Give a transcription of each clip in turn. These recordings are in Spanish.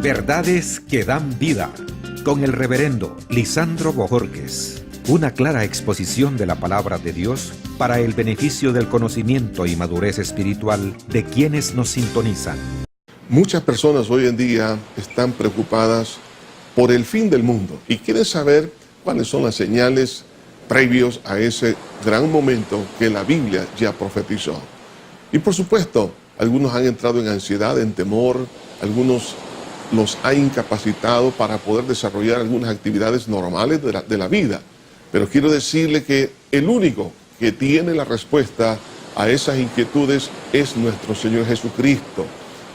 Verdades que dan vida, con el reverendo Lisandro Bojorquez. Una clara exposición de la palabra de Dios para el beneficio del conocimiento y madurez espiritual de quienes nos sintonizan. Muchas personas hoy en día están preocupadas por el fin del mundo y quieren saber cuáles son las señales previos a ese gran momento que la Biblia ya profetizó. Y por supuesto, algunos han entrado en ansiedad, en temor, algunos los ha incapacitado para poder desarrollar algunas actividades normales de la vida. Pero quiero decirle que el único que tiene la respuesta a esas inquietudes es nuestro Señor Jesucristo,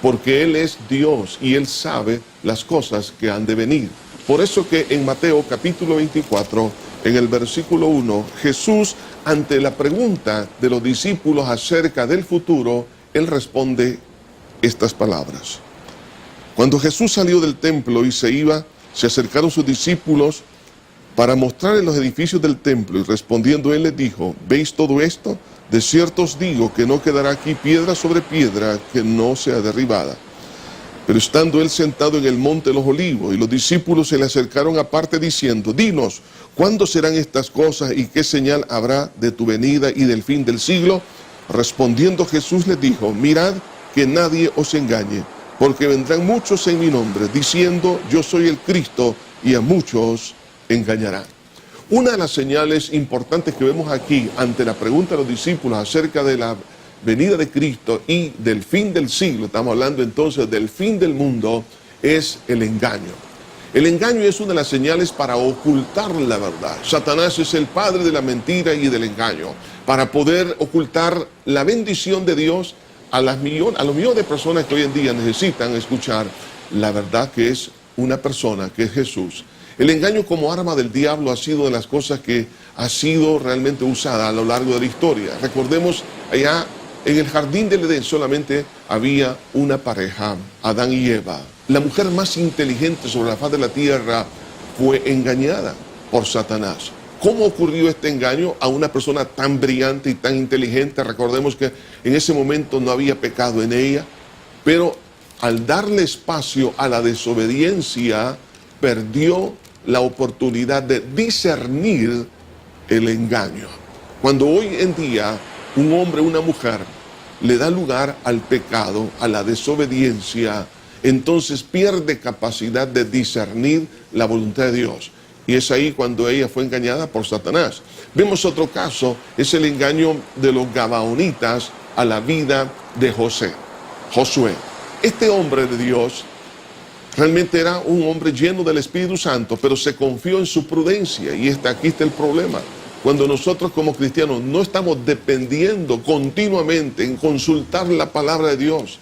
porque Él es Dios y Él sabe las cosas que han de venir. Por eso que en Mateo capítulo 24, en el versículo 1, Jesús, ante la pregunta de los discípulos acerca del futuro, Él responde estas palabras. Cuando Jesús salió del templo y se iba, se acercaron sus discípulos para mostrarles los edificios del templo, y respondiendo Él les dijo: ¿veis todo esto? De cierto os digo que no quedará aquí piedra sobre piedra que no sea derribada. Pero estando Él sentado en el monte de los Olivos, y los discípulos se le acercaron aparte diciendo: dinos, ¿cuándo serán estas cosas y qué señal habrá de tu venida y del fin del siglo? Respondiendo Jesús les dijo: mirad que nadie os engañe, porque vendrán muchos en mi nombre, diciendo: yo soy el Cristo, y a muchos engañarán. Una de las señales importantes que vemos aquí ante la pregunta de los discípulos acerca de la venida de Cristo y del fin del siglo, estamos hablando entonces del fin del mundo, es el engaño. El engaño es una de las señales para ocultar la verdad. Satanás es el padre de la mentira y del engaño, para poder ocultar la bendición de Dios a los millones de personas que hoy en día necesitan escuchar la verdad, que es una persona, que es Jesús. El engaño como arma del diablo ha sido de las cosas que ha sido realmente usada a lo largo de la historia. Recordemos, allá en el jardín del Edén solamente había una pareja, Adán y Eva. La mujer más inteligente sobre la faz de la tierra fue engañada por Satanás. ¿Cómo ocurrió este engaño a una persona tan brillante y tan inteligente? Recordemos que en ese momento no había pecado en ella, pero al darle espacio a la desobediencia, perdió la oportunidad de discernir el engaño. Cuando hoy en día un hombre o una mujer le da lugar al pecado, a la desobediencia, entonces pierde capacidad de discernir la voluntad de Dios. Y es ahí cuando ella fue engañada por Satanás. Vemos otro caso, es el engaño de los gabaonitas a la vida de Josué. Este hombre de Dios realmente era un hombre lleno del Espíritu Santo, pero se confió en su prudencia, y aquí está el problema. Cuando nosotros como cristianos no estamos dependiendo continuamente en consultar la palabra de Dios,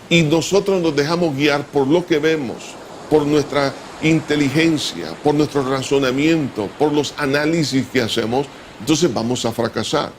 y nosotros nos dejamos guiar por lo que vemos, por nuestra inteligencia, por nuestro razonamiento, por los análisis que hacemos, entonces vamos a fracasar.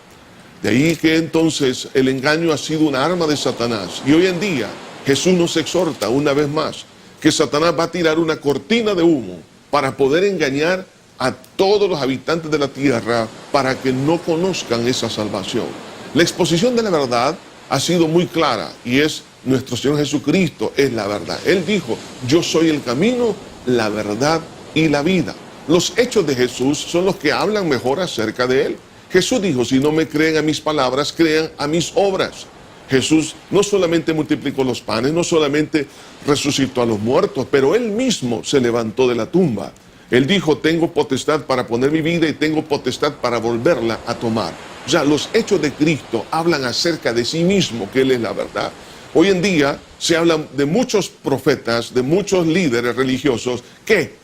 De ahí que entonces el engaño ha sido una arma de Satanás. Y hoy en día Jesús nos exhorta una vez más que Satanás va a tirar una cortina de humo para poder engañar a todos los habitantes de la tierra para que no conozcan esa salvación. La exposición de la verdad ha sido muy clara, y es nuestro Señor Jesucristo es la verdad. Él dijo: yo soy el camino, la verdad y la vida. Los hechos de Jesús son los que hablan mejor acerca de Él. Jesús dijo: si no me creen a mis palabras, crean a mis obras. Jesús no solamente multiplicó los panes, no solamente resucitó a los muertos, pero Él mismo se levantó de la tumba. Él dijo: tengo potestad para poner mi vida y tengo potestad para volverla a tomar. O sea, los hechos de Cristo hablan acerca de sí mismo, que Él es la verdad. Hoy en día se habla de muchos profetas, de muchos líderes religiosos que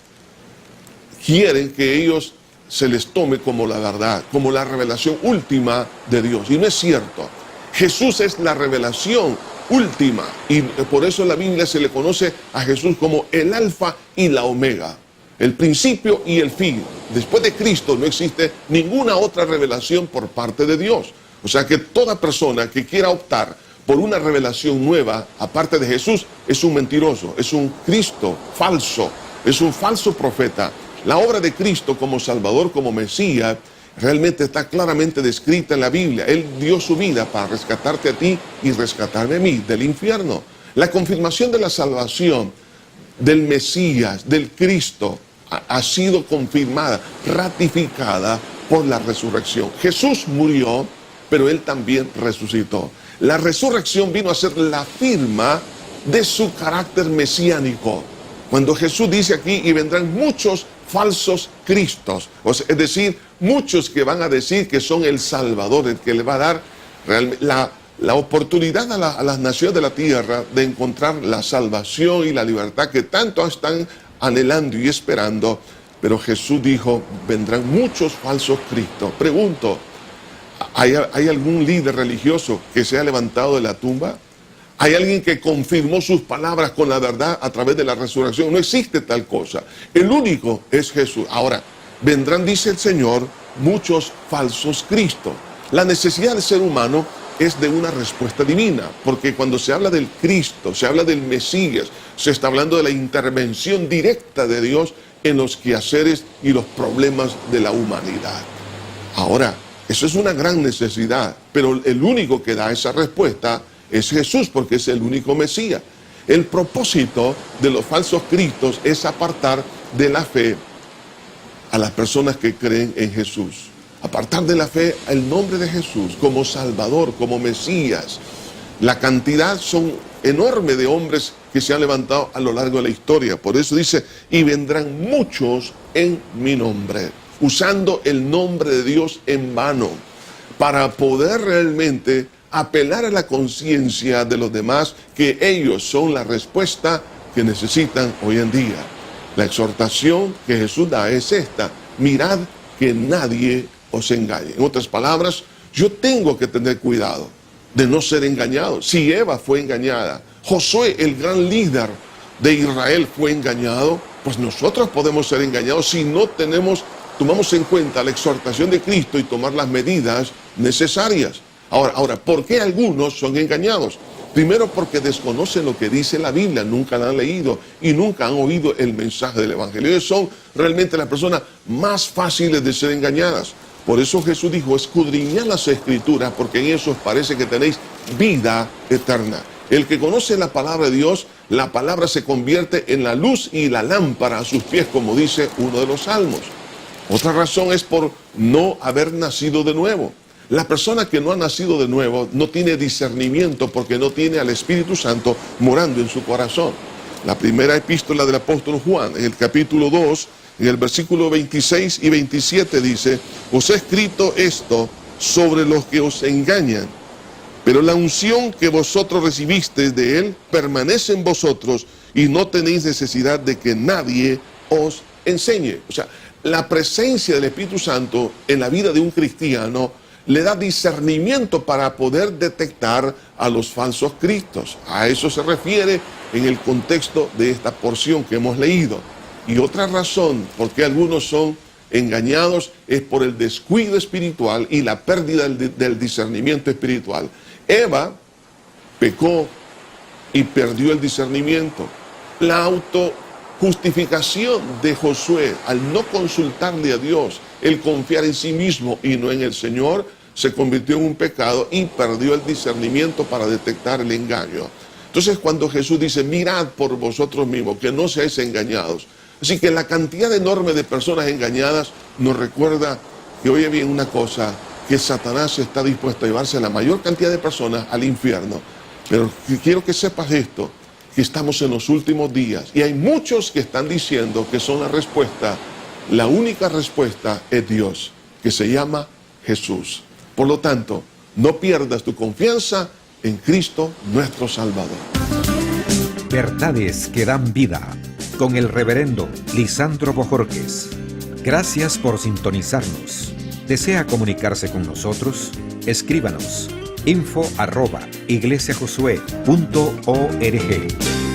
quieren que ellos se les tome como la verdad, como la revelación última de Dios. Y no es cierto. Jesús es la revelación última, y por eso en la Biblia se le conoce a Jesús como el alfa y la omega, el principio y el fin. Después de Cristo no existe ninguna otra revelación por parte de Dios. O sea que toda persona que quiera optar por una revelación nueva aparte de Jesús es un mentiroso, es un Cristo falso, es un falso profeta. La obra de Cristo como Salvador, como Mesías, realmente está claramente descrita en la Biblia. Él dio su vida para rescatarte a ti y rescatarme a mí del infierno. La confirmación de la salvación del Mesías, del Cristo, ha sido confirmada, ratificada por la resurrección. Jesús murió, pero Él también resucitó. La resurrección vino a ser la firma de su carácter mesiánico. Cuando Jesús dice aquí, y vendrán muchos falsos cristos, es decir, muchos que van a decir que son el Salvador, el que le va a dar la oportunidad a las naciones de la tierra de encontrar la salvación y la libertad que tanto están anhelando y esperando. Pero Jesús dijo, vendrán muchos falsos cristos. Pregunto, ¿hay algún líder religioso que se ha levantado de la tumba? ¿Hay alguien que confirmó sus palabras con la verdad a través de la resurrección? No existe tal cosa. El único es Jesús. Ahora, vendrán, dice el Señor, muchos falsos cristos. La necesidad del ser humano es de una respuesta divina, porque cuando se habla del Cristo, se habla del Mesías, se está hablando de la intervención directa de Dios en los quehaceres y los problemas de la humanidad. Ahora, eso es una gran necesidad, pero el único que da esa respuesta es Jesús, porque es el único Mesías. El propósito de los falsos cristos es apartar de la fe a las personas que creen en Jesús. Apartar de la fe el nombre de Jesús como Salvador, como Mesías. La cantidad son enorme de hombres que se han levantado a lo largo de la historia. Por eso dice, y vendrán muchos en mi nombre, usando el nombre de Dios en vano, para poder realmente apelar a la conciencia de los demás que ellos son la respuesta que necesitan hoy en día. La exhortación que Jesús da es esta: mirad que nadie os engañe. En otras palabras, yo tengo que tener cuidado de no ser engañado. Si Eva fue engañada, Josué, el gran líder de Israel, fue engañado, pues nosotros podemos ser engañados si no tomamos en cuenta la exhortación de Cristo y tomar las medidas necesarias. Ahora, ¿por qué algunos son engañados? Primero, porque desconocen lo que dice la Biblia, nunca la han leído y nunca han oído el mensaje del Evangelio. Ellos son realmente las personas más fáciles de ser engañadas. Por eso Jesús dijo, escudriñad las Escrituras, porque en eso os parece que tenéis vida eterna. El que conoce la palabra de Dios, la palabra se convierte en la luz y la lámpara a sus pies, como dice uno de los salmos. Otra razón es por no haber nacido de nuevo. La persona que no ha nacido de nuevo no tiene discernimiento porque no tiene al Espíritu Santo morando en su corazón. La primera epístola del apóstol Juan, en el capítulo 2, en el versículo 26 y 27 dice, os he escrito esto sobre los que os engañan, pero la unción que vosotros recibisteis de él permanece en vosotros y no tenéis necesidad de que nadie os enseñe. O sea, la presencia del Espíritu Santo en la vida de un cristiano le da discernimiento para poder detectar a los falsos cristos. A eso se refiere en el contexto de esta porción que hemos leído. Y otra razón por qué algunos son engañados es por el descuido espiritual y la pérdida del discernimiento espiritual. Eva pecó y perdió el discernimiento. La autojustificación de Josué al no consultarle a Dios, el confiar en sí mismo y no en el Señor, se convirtió en un pecado y perdió el discernimiento para detectar el engaño. Entonces, cuando Jesús dice, mirad por vosotros mismos, que no seáis engañados. Así que la cantidad enorme de personas engañadas nos recuerda que, oye bien una cosa, que Satanás está dispuesto a llevarse a la mayor cantidad de personas al infierno. Pero quiero que sepas esto, que estamos en los últimos días y hay muchos que están diciendo que son la respuesta. La única respuesta es Dios, que se llama Jesús. Por lo tanto, no pierdas tu confianza en Cristo nuestro Salvador. Verdades que dan vida, con el reverendo Lisandro Bojorquez. Gracias por sintonizarnos. ¿Desea comunicarse con nosotros? Escríbanos info@iglesiajosué.org.